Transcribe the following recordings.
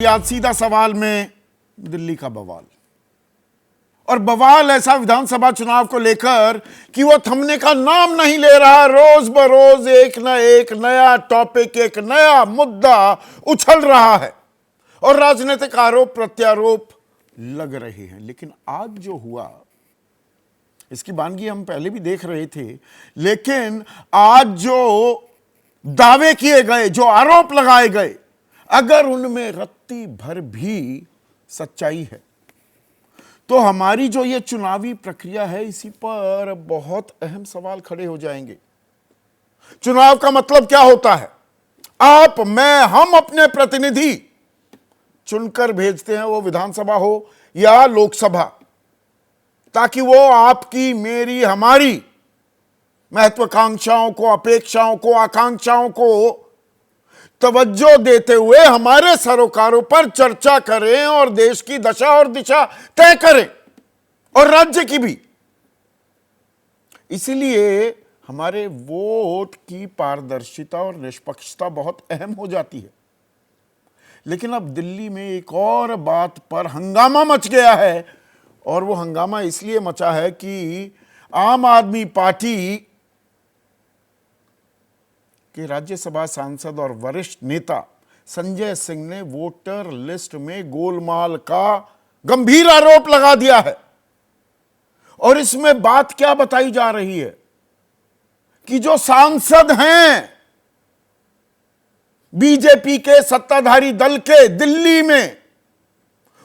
आज सीधा सवाल में दिल्ली का बवाल, और बवाल ऐसा विधानसभा चुनाव को लेकर कि वो थमने का नाम नहीं ले रहा। रोज बरोज एक न एक नया टॉपिक, एक नया मुद्दा उछल रहा है और राजनीतिक आरोप प्रत्यारोप लग रहे हैं। लेकिन आज जो हुआ इसकी वानगी हम पहले भी देख रहे थे, लेकिन आज जो दावे किए गए, जो आरोप लगाए गए, अगर उनमें रत्ती भर भी सच्चाई है तो हमारी जो ये चुनावी प्रक्रिया है इसी पर बहुत अहम सवाल खड़े हो जाएंगे। चुनाव का मतलब क्या होता है? आप, मैं, हम अपने प्रतिनिधि चुनकर भेजते हैं, वो विधानसभा हो या लोकसभा, ताकि वो आपकी, मेरी, हमारी महत्वाकांक्षाओं को, अपेक्षाओं को, आकांक्षाओं को तवज्जो देते हुए हमारे सरोकारों पर चर्चा करें और देश की दशा और दिशा तय करें, और राज्य की भी। इसलिए हमारे वोट की पारदर्शिता और निष्पक्षता बहुत अहम हो जाती है। लेकिन अब दिल्ली में एक और बात पर हंगामा मच गया है, और वो हंगामा इसलिए मचा है कि आम आदमी पार्टी कि राज्यसभा सांसद और वरिष्ठ नेता संजय सिंह ने वोटर लिस्ट में गोलमाल का गंभीर आरोप लगा दिया है। और इसमें बात क्या बताई जा रही है कि जो सांसद हैं बीजेपी के सत्ताधारी दल के दिल्ली में,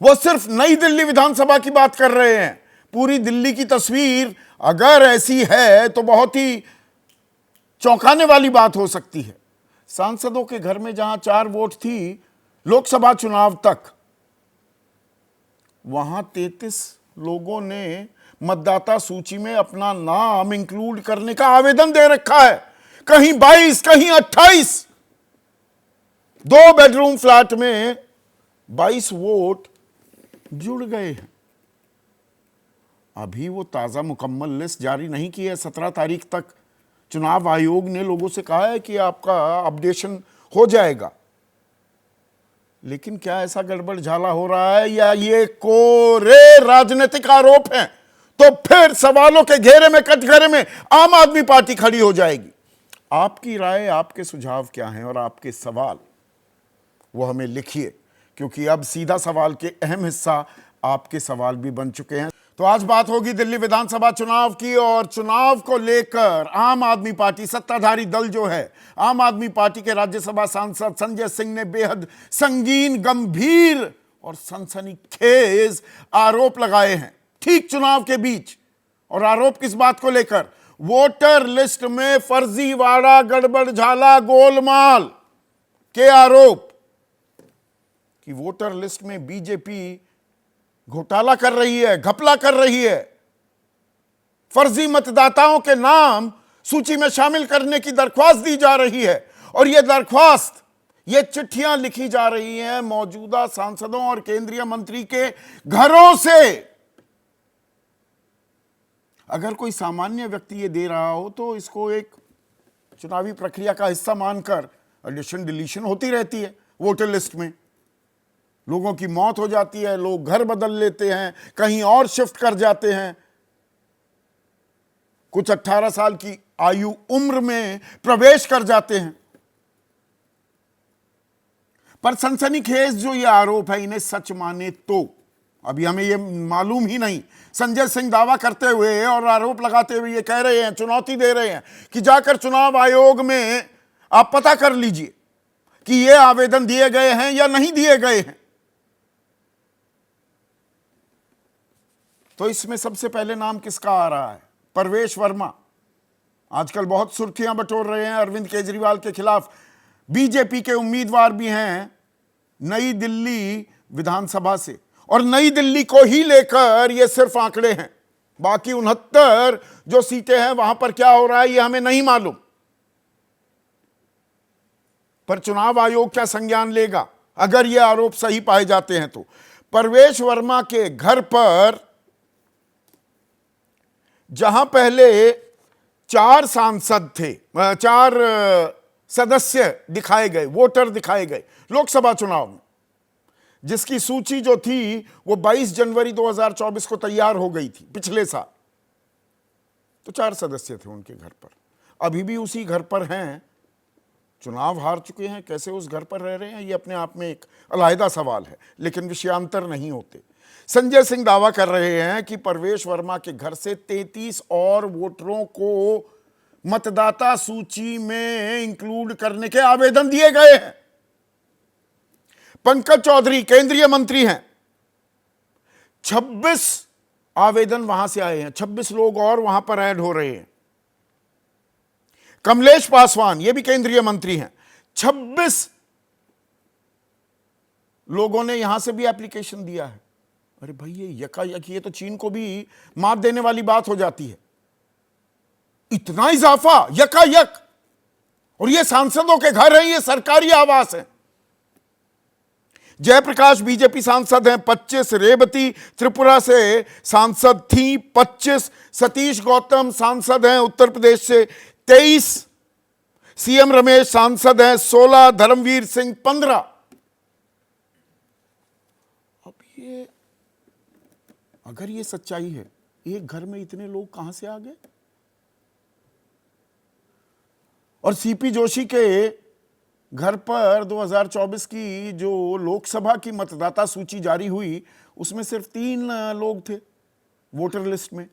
वो सिर्फ नई दिल्ली विधानसभा की बात कर रहे हैं। पूरी दिल्ली की तस्वीर अगर ऐसी है तो बहुत ही चौंकाने वाली बात हो सकती है। सांसदों के घर में जहां 4 वोट थी लोकसभा चुनाव तक, वहां 33 लोगों ने मतदाता सूची में अपना नाम इंक्लूड करने का आवेदन दे रखा है। कहीं 22, कहीं 28। 2 बेडरूम फ्लैट में 22 वोट जुड़ गए हैं। अभी वो ताजा मुकम्मल लिस्ट जारी नहीं की है। 17 तारीख तक चुनाव आयोग ने लोगों से कहा है कि आपका अपडेशन हो जाएगा। लेकिन क्या ऐसा गड़बड़ झाला हो रहा है या ये कोरे राजनीतिक आरोप हैं? तो फिर सवालों के घेरे में, कटघरे में आम आदमी पार्टी खड़ी हो जाएगी। आपकी राय, आपके सुझाव क्या हैं और आपके सवाल, वो हमें लिखिए, क्योंकि अब सीधा सवाल के अहम हिस्सा आपके सवाल भी बन चुके हैं। तो आज बात होगी दिल्ली विधानसभा चुनाव की, और चुनाव को लेकर आम आदमी पार्टी, सत्ताधारी दल जो है, आम आदमी पार्टी के राज्यसभा सांसद संजय सिंह ने बेहद संगीन, गंभीर और सनसनीखेज आरोप लगाए हैं ठीक चुनाव के बीच। और आरोप किस बात को लेकर? वोटर लिस्ट में फर्जीवाड़ा, गड़बड़ झाला, गोलमाल के आरोप कि वोटर लिस्ट में बीजेपी घोटाला कर रही है, घपला कर रही है, फर्जी मतदाताओं के नाम सूची में शामिल करने की दरख्वास्त दी जा रही है। और यह दरख्वास्त, ये चिट्ठियां लिखी जा रही हैं मौजूदा सांसदों और केंद्रीय मंत्री के घरों से। अगर कोई सामान्य व्यक्ति ये दे रहा हो तो इसको एक चुनावी प्रक्रिया का हिस्सा मानकर एडिशन डिलीशन होती रहती है। वोटर लिस्ट में लोगों की मौत हो जाती है, लोग घर बदल लेते हैं, कहीं और शिफ्ट कर जाते हैं, कुछ 18 साल की आयु उम्र में प्रवेश कर जाते हैं। पर सनसनीखेज जो ये आरोप है, इन्हें सच माने तो अभी हमें ये मालूम ही नहीं। संजय सिंह दावा करते हुए और आरोप लगाते हुए ये कह रहे हैं, चुनौती दे रहे हैं कि जाकर चुनाव आयोग में आप पता कर लीजिए कि ये आवेदन दिए गए हैं या नहीं दिए गए हैं। तो इसमें सबसे पहले नाम किसका आ रहा है? परवेश वर्मा। आजकल बहुत सुर्खियां बटोर रहे हैं अरविंद केजरीवाल के खिलाफ। बीजेपी के उम्मीदवार भी हैं नई दिल्ली विधानसभा से, और नई दिल्ली को ही लेकर ये सिर्फ आंकड़े हैं। बाकी 69 जो सीटें हैं वहां पर क्या हो रहा है ये हमें नहीं मालूम। पर चुनाव आयोग क्या संज्ञान लेगा अगर ये आरोप सही पाए जाते हैं? तो परवेश वर्मा के घर पर, जहां पहले 4 सांसद थे, 4 सदस्य दिखाए गए, वोटर दिखाए गए लोकसभा चुनाव में, जिसकी सूची जो थी वो 22 जनवरी 2024 को तैयार हो गई थी पिछले साल, तो 4 सदस्य थे उनके घर पर, अभी भी उसी घर पर हैं, चुनाव हार चुके हैं, कैसे उस घर पर रह रहे हैं ये अपने आप में एक अलग सवाल है, लेकिन विषयांतर नहीं होते। संजय सिंह दावा कर रहे हैं कि परवेश वर्मा के घर से 33 और वोटरों को मतदाता सूची में इंक्लूड करने के आवेदन दिए गए हैं। पंकज चौधरी केंद्रीय मंत्री हैं, 26 आवेदन वहां से आए हैं, 26 लोग और वहां पर ऐड हो रहे हैं। कमलेश पासवान ये भी केंद्रीय मंत्री हैं, 26 लोगों ने यहां से भी एप्लीकेशन दिया है। अरे भाई ये यकायक, ये तो चीन को भी मात देने वाली बात हो जाती है, इतना इजाफा यकायक। और ये सांसदों के घर हैं, ये सरकारी आवास हैं। जयप्रकाश बीजेपी सांसद हैं 25, रेवती त्रिपुरा से सांसद थी 25, सतीश गौतम सांसद हैं उत्तर प्रदेश से 23, सीएम रमेश सांसद हैं 16, धर्मवीर सिंह 15। अब ये अगर ये सच्चाई है, एक घर में इतने लोग कहां से आ गए? और सीपी जोशी के घर पर 2024 की जो लोकसभा की मतदाता सूची जारी हुई, उसमें सिर्फ 3 लोग थे वोटर लिस्ट में,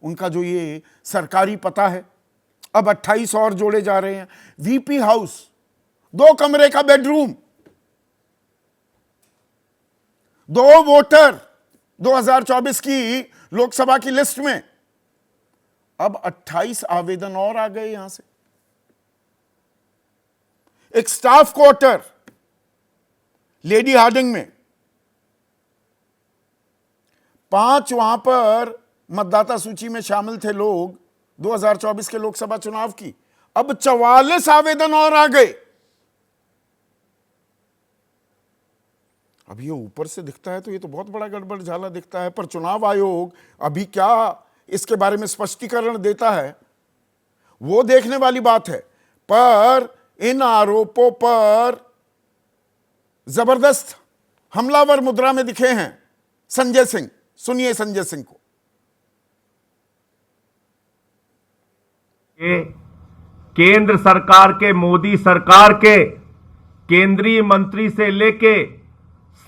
उनका जो ये सरकारी पता है। अब 28 और जोड़े जा रहे हैं। वीपी हाउस 2 कमरे का बेडरूम, 2 वोटर 2024 की लोकसभा की लिस्ट में। अब 28 आवेदन और आ गए यहां से। एक स्टाफ क्वार्टर लेडी हार्डिंग में, 5 वहां पर मतदाता सूची में शामिल थे लोग 2024 के लोकसभा चुनाव की, अब 44 आवेदन और आ गए। अब ये ऊपर से दिखता है तो ये तो बहुत बड़ा गड़बड़ झाला दिखता है, पर चुनाव आयोग अभी क्या इसके बारे में स्पष्टीकरण देता है वो देखने वाली बात है। पर इन आरोपों पर जबरदस्त हमलावर मुद्रा में दिखे हैं संजय सिंह। सुनिए संजय सिंह को। केंद्र सरकार के, मोदी सरकार के केंद्रीय मंत्री से लेके,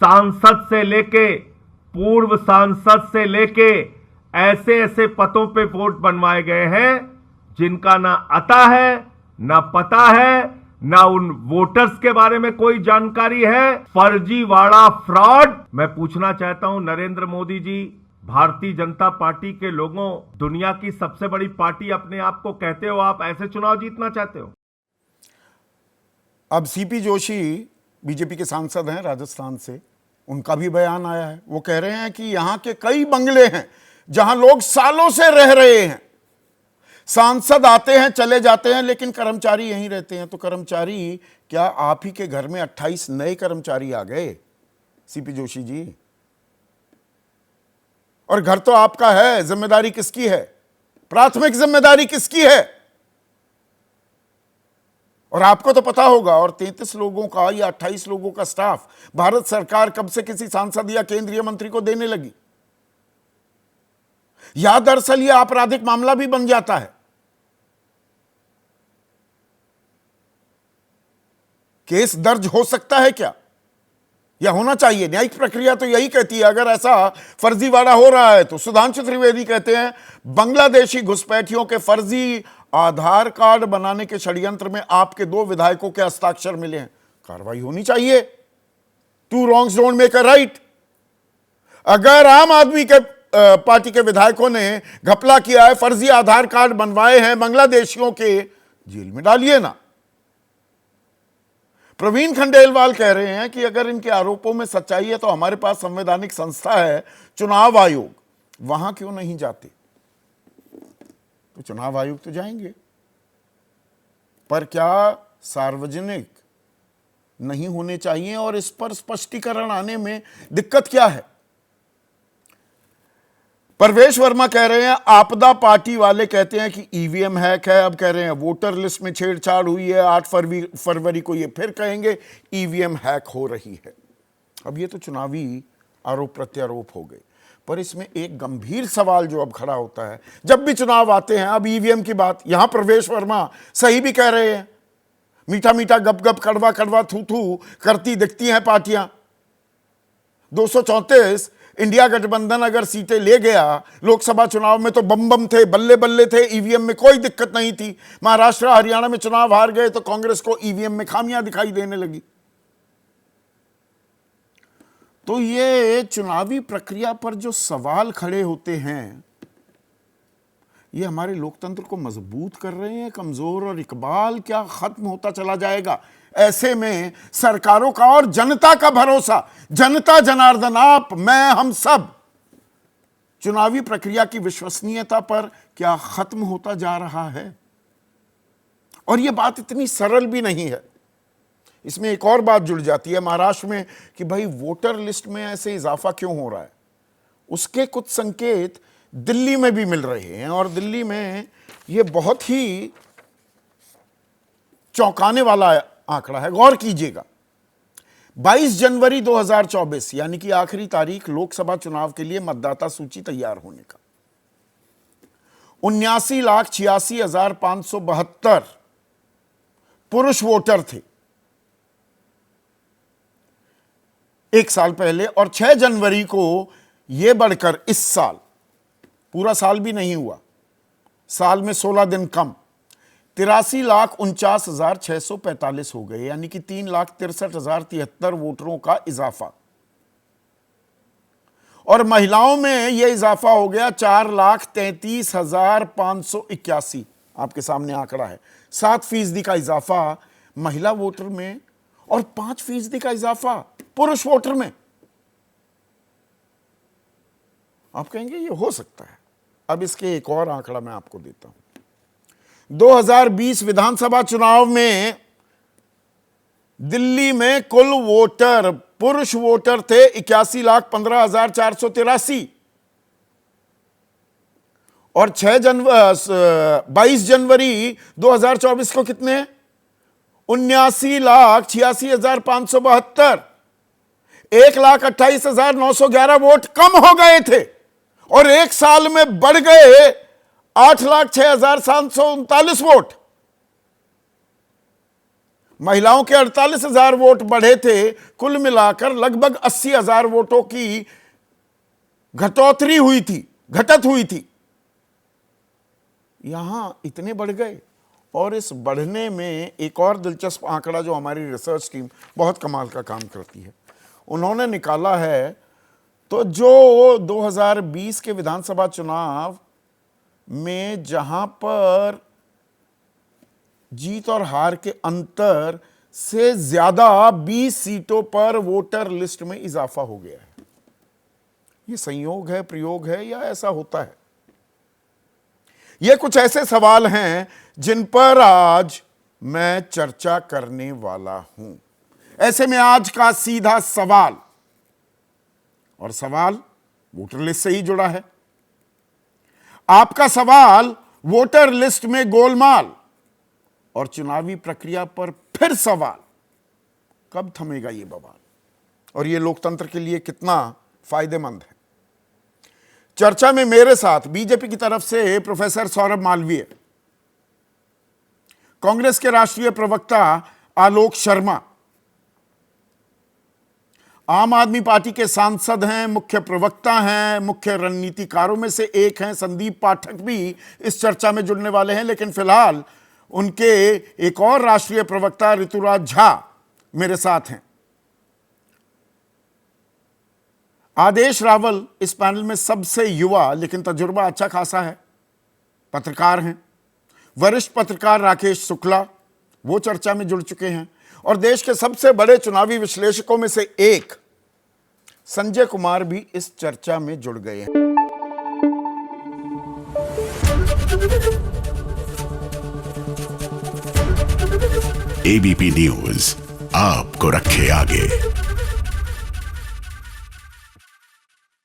सांसद से लेके, पूर्व सांसद से लेके ऐसे ऐसे पदों पे वोट बनवाए गए हैं जिनका ना आता है, ना पता है, ना उन वोटर्स के बारे में कोई जानकारी है। फर्जीवाड़ा, फ्रॉड। मैं पूछना चाहता हूं नरेंद्र मोदी जी, भारतीय जनता पार्टी के लोगों, दुनिया की सबसे बड़ी पार्टी अपने आप को कहते हो, आप ऐसे चुनाव जीतना चाहते हो? अब सीपी जोशी बीजेपी के सांसद हैं राजस्थान से, उनका भी बयान आया है। वो कह रहे हैं कि यहां के कई बंगले हैं जहां लोग सालों से रह रहे हैं, सांसद आते हैं चले जाते हैं लेकिन कर्मचारी यहीं रहते हैं। तो कर्मचारी, क्या आप ही के घर में 28 नए कर्मचारी आ गए सीपी जोशी जी? और घर तो आपका है, जिम्मेदारी किसकी है? प्राथमिक जिम्मेदारी किसकी है? और आपको तो पता होगा। और 33 लोगों का या 28 लोगों का स्टाफ भारत सरकार कब से किसी सांसद या केंद्रीय मंत्री को देने लगी? या दरअसल यह आपराधिक मामला भी बन जाता है। केस दर्ज हो सकता है क्या, या होना चाहिए? न्यायिक प्रक्रिया तो यही कहती है। अगर ऐसा फर्जीवाड़ा हो रहा है तो सुधांशु त्रिवेदी कहते हैं बांग्लादेशी घुसपैठियों के फर्जी आधार कार्ड बनाने के षड्यंत्र में आपके 2 विधायकों के हस्ताक्षर मिले हैं, कार्रवाई होनी चाहिए। 2 wrongs don't make a right। अगर आम आदमी के पार्टी के विधायकों ने घपला किया है, फर्जी आधार कार्ड बनवाए हैं बांग्लादेशियों के, जेल में डालिए ना। प्रवीण खंडेलवाल कह रहे हैं कि अगर इनके आरोपों में सच्चाई है तो हमारे पास संवैधानिक संस्था है चुनाव आयोग, वहां क्यों नहीं जाते? तो चुनाव आयोग तो जाएंगे, पर क्या सार्वजनिक नहीं होने चाहिए? और इस पर स्पष्टीकरण आने में दिक्कत क्या है? परवेश वर्मा कह रहे हैं आपदा पार्टी वाले कहते हैं कि ईवीएम हैक है, अब कह रहे हैं वोटर लिस्ट में छेड़छाड़ हुई है, 8 फरवरी को ये फिर कहेंगे ईवीएम हैक हो रही है। अब ये तो चुनावी आरोप प्रत्यारोप हो गए, पर इसमें एक गंभीर सवाल जो अब खड़ा होता है, जब भी चुनाव आते हैं, अब ईवीएम की बात, यहां प्रवेश वर्मा सही भी कह रहे हैं, मीठा मीठा गप गप कड़वा कड़वा थू थू करती दिखती हैं पार्टियां। 234 इंडिया गठबंधन अगर सीटें ले गया लोकसभा चुनाव में तो बम बम थे, बल्ले बल्ले थे, ईवीएम में कोई दिक्कत नहीं थी। महाराष्ट्र हरियाणा में चुनाव हार गए तो कांग्रेस को ईवीएम में खामियां दिखाई देने लगी। तो ये चुनावी प्रक्रिया पर जो सवाल खड़े होते हैं, ये हमारे लोकतंत्र को मजबूत कर रहे हैं, कमजोर और इकबाल क्या खत्म होता चला जाएगा? ऐसे में सरकारों का और जनता का भरोसा, जनता जनार्दन आप मैं हम सब, चुनावी प्रक्रिया की विश्वसनीयता पर क्या खत्म होता जा रहा है? और यह बात इतनी सरल भी नहीं है। इसमें एक और बात जुड़ जाती है महाराष्ट्र में कि भाई वोटर लिस्ट में ऐसे इजाफा क्यों हो रहा है। उसके कुछ संकेत दिल्ली में भी मिल रहे हैं और दिल्ली में यह बहुत ही चौंकाने वाला आंकड़ा है, गौर कीजिएगा। 22 जनवरी 2024 यानी कि आखिरी तारीख लोकसभा चुनाव के लिए मतदाता सूची तैयार होने का, 79,86,572 पुरुष वोटर थे एक साल पहले, और 6 जनवरी को यह बढ़कर इस साल, पूरा साल भी नहीं हुआ, साल में 16 दिन कम, 83,49,645 हो गए, यानी कि 3,63,073 वोटरों का इजाफा। और महिलाओं में यह इजाफा हो गया 4,33,581, आपके सामने आंकड़ा है। 7% का इजाफा महिला वोटर में और 5% का इजाफा पुरुष वोटर में। आप कहेंगे ये हो सकता है। अब इसके एक और आंकड़ा मैं आपको देता हूं। 2020 विधानसभा चुनाव में दिल्ली में कुल वोटर, पुरुष वोटर थे 81,15,483 और 22 जनवरी 2024 को कितने? 79,86,572, 1,28,911 वोट कम हो गए थे और एक साल में बढ़ गए 8,06,739 वोट। महिलाओं के 48,000 वोट बढ़े थे। कुल मिलाकर लगभग 80,000 वोटों की घटत हुई थी। यहां इतने बढ़ गए। और इस बढ़ने में एक और दिलचस्प आंकड़ा जो हमारी रिसर्च टीम बहुत कमाल का काम करती है, उन्होंने निकाला है, तो जो 2020 के विधानसभा चुनाव में जहां पर जीत और हार के अंतर से ज्यादा 20 सीटों पर वोटर लिस्ट में इजाफा हो गया है। ये संयोग है, प्रयोग है, या ऐसा होता है? ये कुछ ऐसे सवाल हैं जिन पर आज मैं चर्चा करने वाला हूं। ऐसे में आज का सीधा सवाल, और सवाल वोटर लिस्ट से ही जुड़ा है। आपका सवाल वोटर लिस्ट में गोलमाल और चुनावी प्रक्रिया पर फिर सवाल, कब थमेगा ये बवाल, और ये लोकतंत्र के लिए कितना फायदेमंद है। चर्चा में मेरे साथ बीजेपी की तरफ से प्रोफेसर सौरभ मालवीय, कांग्रेस के राष्ट्रीय प्रवक्ता आलोक शर्मा, आम आदमी पार्टी के सांसद हैं, मुख्य प्रवक्ता हैं, मुख्य रणनीतिकारों में से एक हैं, संदीप पाठक भी इस चर्चा में जुड़ने वाले हैं, लेकिन फिलहाल उनके एक और राष्ट्रीय प्रवक्ता ऋतुराज झा मेरे साथ हैं। आदेश रावल इस पैनल में सबसे युवा लेकिन तजुर्बा अच्छा खासा है, पत्रकार हैं। वरिष्ठ पत्रकार राकेश शुक्ला, वो चर्चा में जुड़ चुके हैं। और देश के सबसे बड़े चुनावी विश्लेषकों में से एक संजय कुमार भी इस चर्चा में जुड़ गए हैं। एबीपी न्यूज आपको रखे आगे।